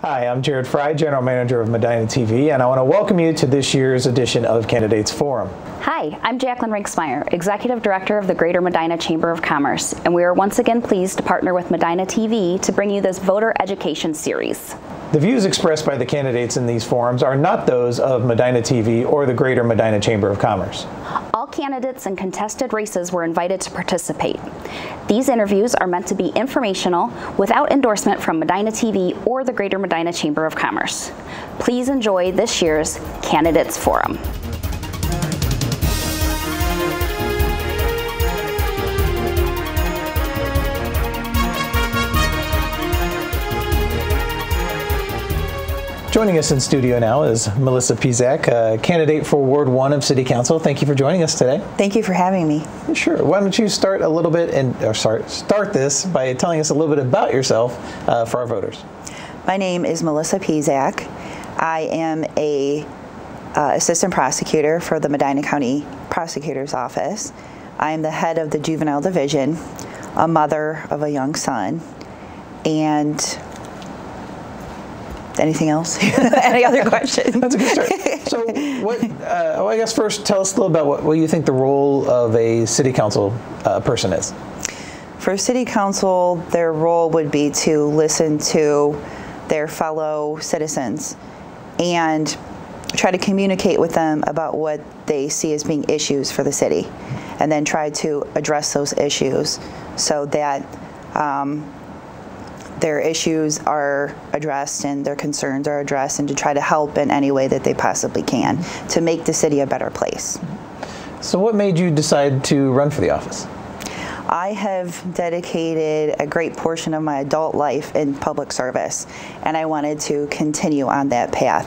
Hi, I'm Jarrod Fry, General Manager of MedinaTV, and I want to welcome you to this year's edition of Candidates Forum. Hi, I'm Jaclyn Ringstmeier, Executive Director of the Greater Medina Chamber of Commerce, and we are once again pleased to partner with MedinaTV to bring you this voter education series. The views expressed by the candidates in these forums are not those of MedinaTV or the Greater Medina Chamber of Commerce. All candidates in contested races were invited to participate. These interviews are meant to be informational without endorsement from MedinaTV or the Greater Medina Chamber of Commerce. Please enjoy this year's Candidates Forum. Joining us in studio now is Melissa Piszczek, candidate for Ward 1 of City Council. Thank you for joining us today. Thank you for having me. Sure. Why don't you start a little bit start this by telling us a little bit about yourself for our voters. My name is Melissa Piszczek. I am a assistant prosecutor for the Medina County Prosecutor's Office. I am the head of the Juvenile Division, a mother of a young son, and anything else? Any other questions? That's a good start. So, I guess first, tell us a little about what you think the role of a city council person is. For city council, their role would be to listen to their fellow citizens and try to communicate with them about what they see as being issues for the city, and then try to address those issues so that their issues are addressed and their concerns are addressed, and to try to help in any way that they possibly can to make the city a better place. So what made you decide to run for the office? I have dedicated a great portion of my adult life in public service, and I wanted to continue on that path.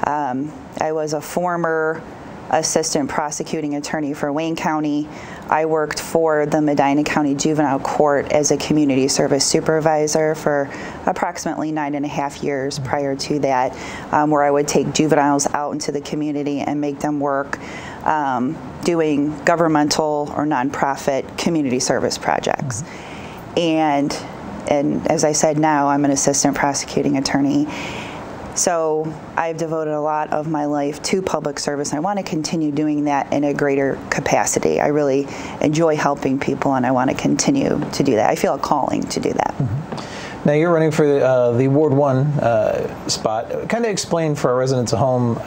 I was a former assistant prosecuting attorney for Wayne County. I worked for the Medina County Juvenile Court as a community service supervisor for approximately 9.5 years prior to that, where I would take juveniles out into the community and make them work doing governmental or nonprofit community service projects. And as I said, now I'm an assistant prosecuting attorney. So I've devoted a lot of my life to public service, and I want to continue doing that in a greater capacity. I really enjoy helping people, and I want to continue to do that. I feel a calling to do that. Mm-hmm. Now you're running for the Ward 1 spot. Kind of explain for our residents at home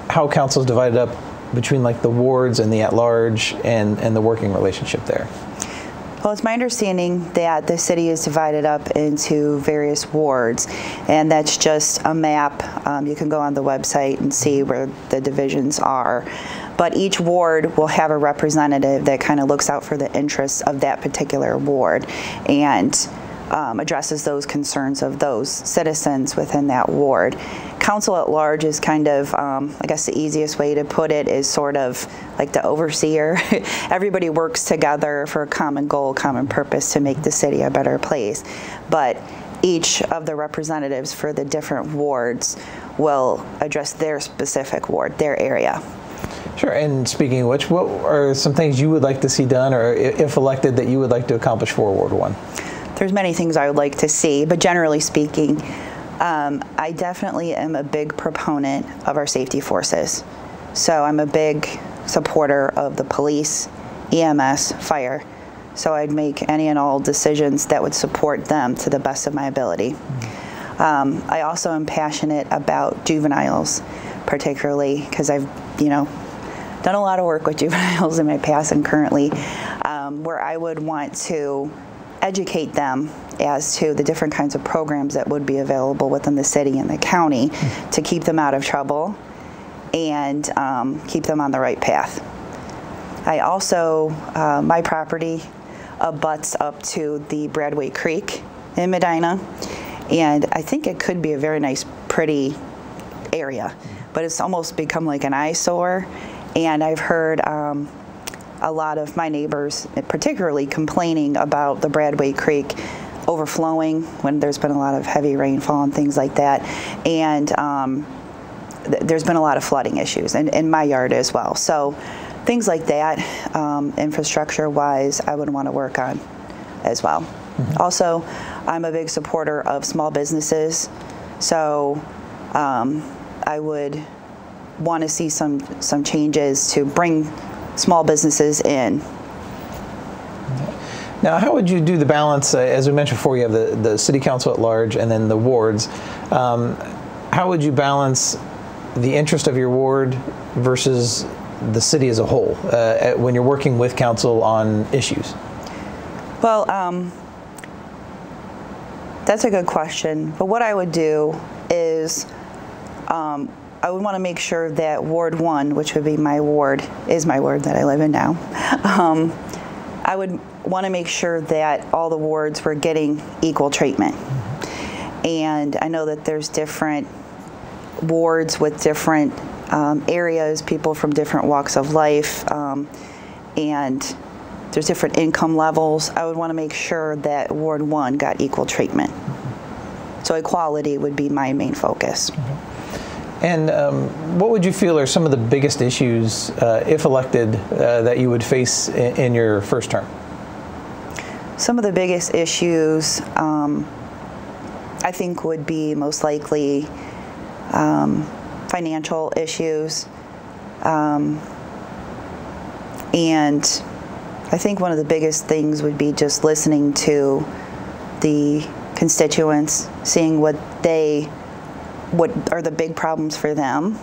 how council is divided up between like the wards and the at-large and the working relationship there. Well, it's my understanding that the city is divided up into various wards, and that's just a map. You can go on the website and see where the divisions are. But each ward will have a representative that kind of looks out for the interests of that particular ward and addresses those concerns of those citizens within that ward. Council at large is kind of, I guess the easiest way to put it is sort of like the overseer. Everybody works together for a common goal, common purpose to make the city a better place. But each of the representatives for the different wards will address their specific ward, their area. Sure, and speaking of which, what are some things you would like to see done, or if elected, that you would like to accomplish for Ward 1? There's many things I would like to see, but generally speaking, I definitely am a big proponent of our safety forces. So I'm a big supporter of the police, EMS, fire. So I'd make any and all decisions that would support them to the best of my ability. I also am passionate about juveniles, particularly because I've, done a lot of work with juveniles in my past and currently, where I would want to educate them as to the different kinds of programs that would be available within the city and the county to keep them out of trouble and keep them on the right path. I also, my property abuts up to the Bradway Creek in Medina, and I think it could be a very nice, pretty area, but it's almost become like an eyesore, and I've heard a lot of my neighbors particularly complaining about the Bradway Creek overflowing when there's been a lot of heavy rainfall and things like that, and there's been a lot of flooding issues in my yard as well. So things like that, infrastructure wise, I would want to work on as well. Also, I'm a big supporter of small businesses. So I would want to see some changes to bring small businesses in. Now, how would you do the balance? As we mentioned before, you have the city council at large and then the wards. How would you balance the interest of your ward versus the city as a whole when you're working with council on issues? Well, that's a good question. But what I would do is I would want to make sure that Ward 1, which would be my ward, is my ward that I live in now. I would want to make sure that all the wards were getting equal treatment. And I know that there's different wards with different areas, people from different walks of life, and there's different income levels. I would want to make sure that Ward 1 got equal treatment. So equality would be my main focus. And what would you feel are some of the biggest issues, if elected, that you would face in your first term? Some of the biggest issues, I think, would be most likely financial issues. And I think one of the biggest things would be just listening to the constituents, seeing what are the big problems for them.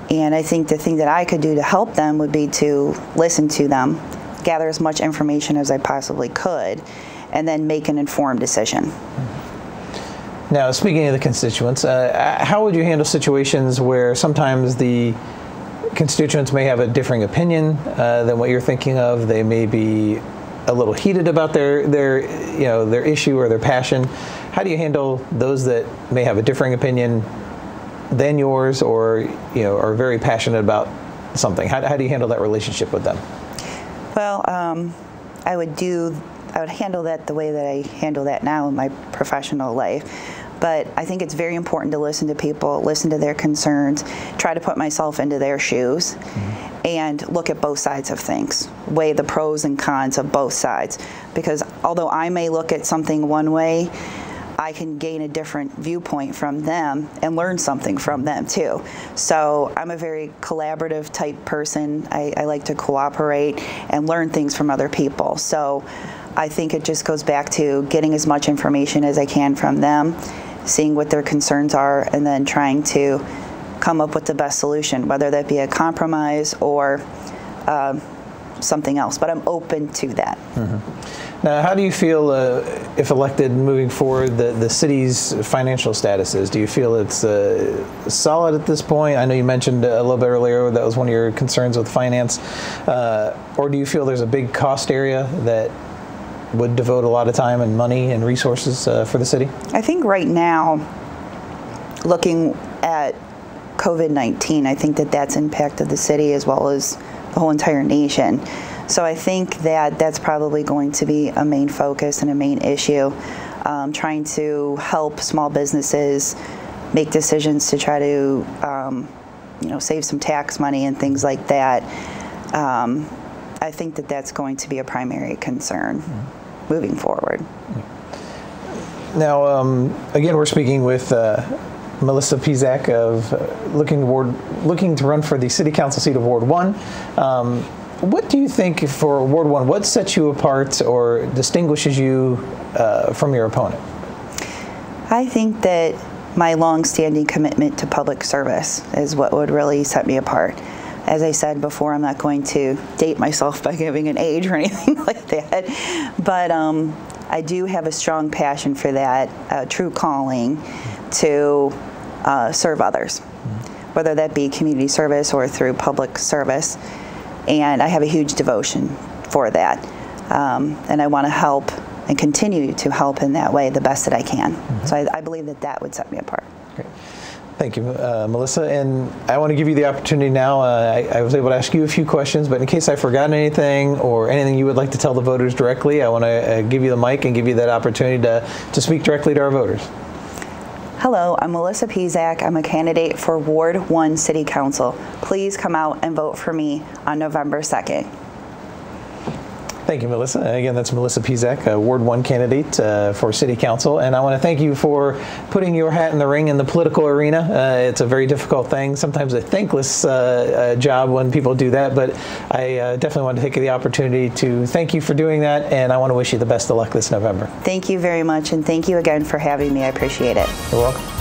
And I think the thing that I could do to help them would be to listen to them, gather as much information as I possibly could, and then make an informed decision. Now, speaking of the constituents, how would you handle situations where sometimes the constituents may have a differing opinion than what you're thinking of? They may be a little heated about their issue or their passion. How do you handle those that may have a differing opinion than yours, or are very passionate about something? How do you handle that relationship with them? Well, I would handle that the way that I handle that now in my professional life. But I think it's very important to listen to people, listen to their concerns, try to put myself into their shoes, and look at both sides of things, weigh the pros and cons of both sides. Because although I may look at something one way, I can gain a different viewpoint from them and learn something from them too. So I'm a very collaborative type person. I like to cooperate and learn things from other people. So I think it just goes back to getting as much information as I can from them, seeing what their concerns are, and then trying to come up with the best solution, whether that be a compromise or something else. But I'm open to that. Now, how do you feel, if elected, moving forward, the city's financial status is? Do you feel it's solid at this point? I know you mentioned a little bit earlier that was one of your concerns with finance. Or do you feel there's a big cost area that would devote a lot of time and money and resources for the city? I think right now, looking at COVID-19, I think that that's impacted the city as well as the whole entire nation. So I think that that's probably going to be a main focus and a main issue, trying to help small businesses make decisions to try to save some tax money and things like that. I think that that's going to be a primary concern moving forward. Now, again, we're speaking with Melissa Piszczek of looking to run for the City Council seat of Ward 1. What do you think for Ward 1, what sets you apart or distinguishes you from your opponent? I think that my long-standing commitment to public service is what would really set me apart. As I said before, I'm not going to date myself by giving an age or anything like that, but I do have a strong passion for that, a true calling to serve others, whether that be community service or through public service. And I have a huge devotion for that. And I want to help and continue to help in that way the best that I can. So I believe that that would set me apart. Great. Thank you, Melissa. And I want to give you the opportunity now. I was able to ask you a few questions, but in case I've forgotten anything or anything you would like to tell the voters directly, I want to give you the mic and give you that opportunity to speak directly to our voters. Hello, I'm Melissa Piszczek. I'm a candidate for Ward 1 City Council. Please come out and vote for me on November 2nd. Thank you, Melissa. Again, that's Melissa Piszczek, a Ward 1 candidate for City Council. And I want to thank you for putting your hat in the ring in the political arena. It's a very difficult thing, sometimes a thankless job when people do that. But I definitely want to take the opportunity to thank you for doing that. And I want to wish you the best of luck this November. Thank you very much. And thank you again for having me. I appreciate it. You're welcome.